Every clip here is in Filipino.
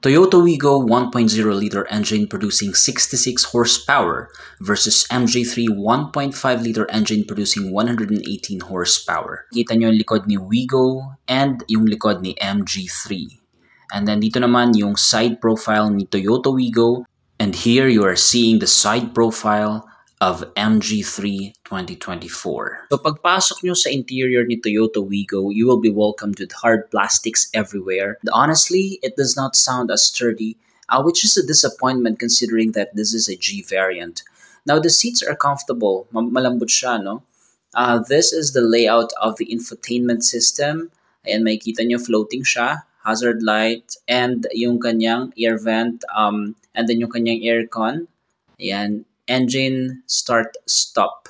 Toyota Wigo 1.0-liter engine producing 66 horsepower versus MG3 1.5-liter engine producing 118 horsepower. Kita nyo yung likod ni Wigo and yung likod ni MG3. And then dito naman yung side profile ni Toyota Wigo. And here you are seeing the side profile of MG3 2024. So pagpasok nyo sa interior ni Toyota Wigo, you will be welcomed with hard plastics everywhere. Honestly, it does not sound as sturdy, which is a disappointment considering that this is a G variant. Now the seats are comfortable, malambot siya, no? This is the layout of the infotainment system. Ayan, makikita nyo floating siya, hazard light, and yung kanyang air vent, and then yung kanyang aircon. Ayan, engine start stop.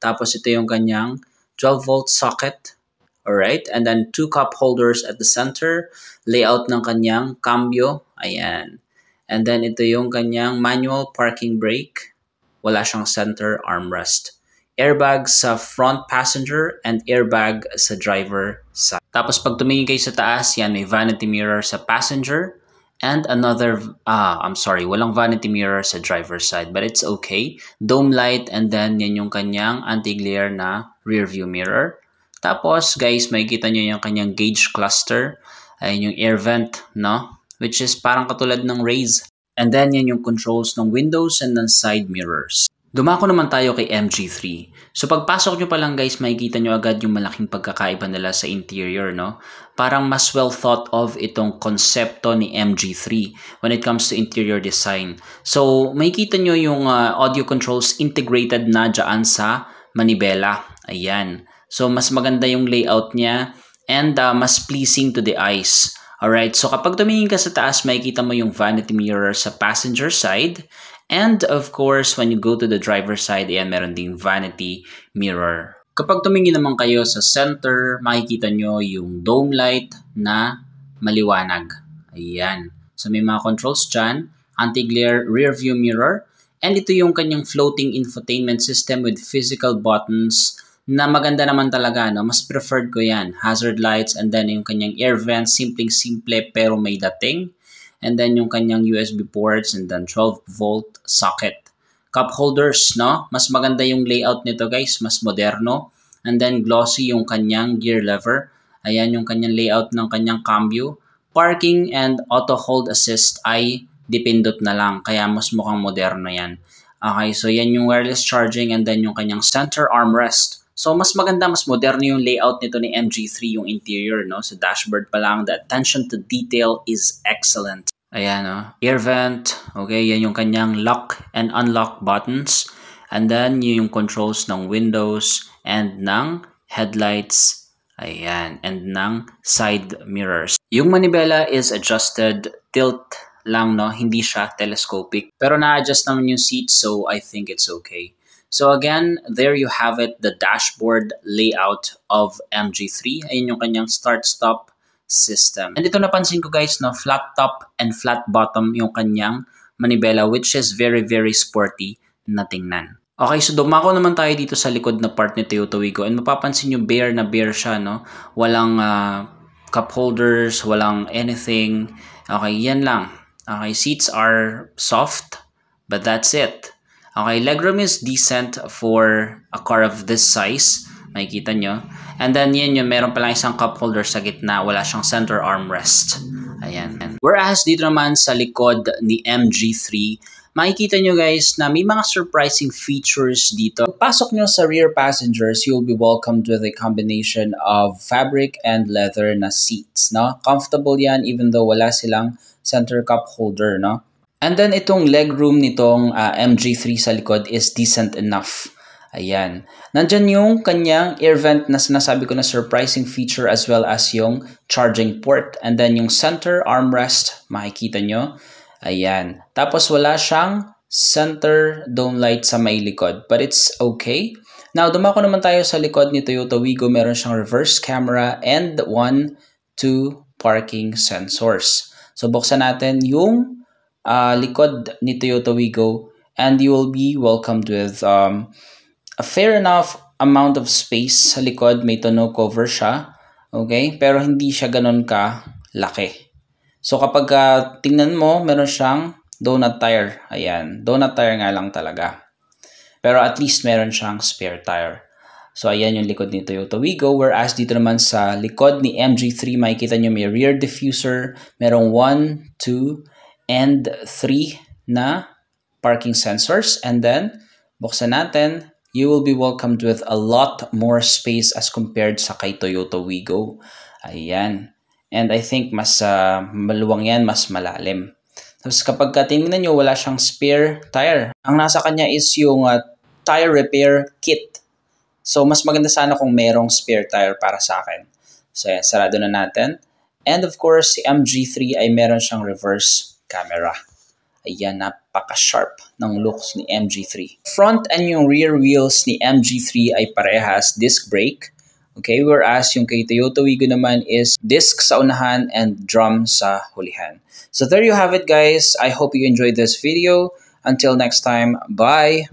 Tapos ito yung kanyang 12-volt socket. Alright, and then 2 cup holders at the center. Layout ng kanyang cambio. Ayan. And then ito yung kanyang manual parking brake. Wala siyang center armrest. Airbag sa front passenger and airbag sa driver side. Tapos pag tumingin kayo sa taas, yan, may vanity mirror sa passenger. And another, walang vanity mirror sa driver's side, but it's okay. Dome light, and then yan yung kanyang anti-glare na rear view mirror. Tapos, guys, makikita nyo yung kanyang gauge cluster. Ayan yung air vent, no? Which is parang katulad ng raise. And then yan yung controls ng windows and ng side mirrors. Dumako naman tayo kay MG3. So pagpasok nyo pa lang guys, makikita nyo agad yung malaking pagkakaiba nila sa interior, no? Parang mas well thought of itong konsepto ni MG3 when it comes to interior design. So makikita nyo yung audio controls integrated na dyan sa manibela. Ayan. So mas maganda yung layout niya and mas pleasing to the eyes. Alright, so kapag tumingin ka sa taas, makikita mo yung vanity mirror sa passenger side. And of course, when you go to the driver's side, ayan, meron ding vanity mirror. Kapag tumingin naman kayo sa center, makikita nyo yung dome light na maliwanag. Ayan. So may mga controls dyan, anti-glare rear view mirror, and ito yung kanyang floating infotainment system with physical buttons na maganda naman talaga, no? Mas preferred ko yan. Hazard lights, and then yung kanyang air vent, simpleng-simple pero may dating. And then yung kanyang USB ports, and then 12-volt socket. Cup holders, no? Mas maganda yung layout nito guys, mas moderno. And then glossy yung kanyang gear lever. Ayan yung kanyang layout ng kanyang cambio. Parking and auto hold assist ay dipindot na lang, kaya mas mukhang moderno yan. Okay, so yan yung wireless charging, and then yung kanyang center armrest. So mas maganda, mas moderno yung layout nito ni MG3, yung interior, no? Sa dashboard pa lang, the attention to detail is excellent. Ayan, no? Air vent, okay, yan yung kanyang lock and unlock buttons. And then yung controls ng windows and ng headlights. Ayan, and ng side mirrors. Yung manibela is adjusted tilt lang, no? Hindi siya telescopic. Pero na-adjust naman yung seats, so I think it's okay. So again, there you have it, the dashboard layout of MG3. Ayun yung kanyang start-stop system. And ito napansin ko guys, no, flat top and flat bottom yung kanyang manibela, which is very, very sporty na tingnan. Okay, so dumako naman tayo dito sa likod na part ni Toyota Wigo, and mapapansin nyo bare na bare siya, no? Walang cup holders, walang anything. Okay, yan lang. Okay, seats are soft, but that's it. Okay, legroom is decent for a car of this size. Makikita nyo. And then yan yun, meron palang isang cup holder sa gitna. Wala siyang center armrest. Ayan. Whereas dito naman sa likod ni MG3, makikita nyo guys na may mga surprising features dito. Pasok nyo sa rear passengers, you'll be welcomed with a combination of fabric and leather na seats, no? Comfortable yan even though wala silang center cup holder, no? And then itong legroom nitong MG3 sa likod is decent enough. Ayan. Nandyan yung kanyang air vent na sinasabi ko na surprising feature, as well as yung charging port. And then yung center armrest, makikita nyo. Ayan. Tapos wala siyang center dome light sa may likod, but it's okay. Now, dumako naman tayo sa likod ni Toyota Wigo. Meron siyang reverse camera and 1, 2 parking sensors. So buksan natin yung likod ni Toyota Wigo, and you will be welcomed with a fair enough amount of space sa likod. May tonneau cover siya, okay, pero hindi siya ganun ka laki. So kapag tingnan mo, meron siyang donut tire. Ayan, donut tire nga lang talaga. Pero at least meron siyang spare tire. So ayan yung likod ni Toyota Wigo. Whereas dito naman sa likod ni MG3, makikita nyo may rear diffuser. Merong 1, 2, and 3 na parking sensors. And then, buksan natin, you will be welcomed with a lot more space as compared sa kay Toyota Wigo. Ayan. And I think mas maluwang yan, mas malalim. Tapos kapag tingnan nyo, wala siyang spare tire. Ang nasa kanya is yung tire repair kit. So, mas maganda sana kung merong spare tire para sa akin. So, yan, sarado na natin. And of course, si MG3 ay meron siyang reverse camera. Ayan, napaka-sharp ng looks ni MG3. Front and yung rear wheels ni MG3 ay parehas disc brake. Okay, whereas yung kay Toyota Wigo naman is disc sa unahan and drum sa hulihan. So there you have it, guys. I hope you enjoyed this video. Until next time, bye!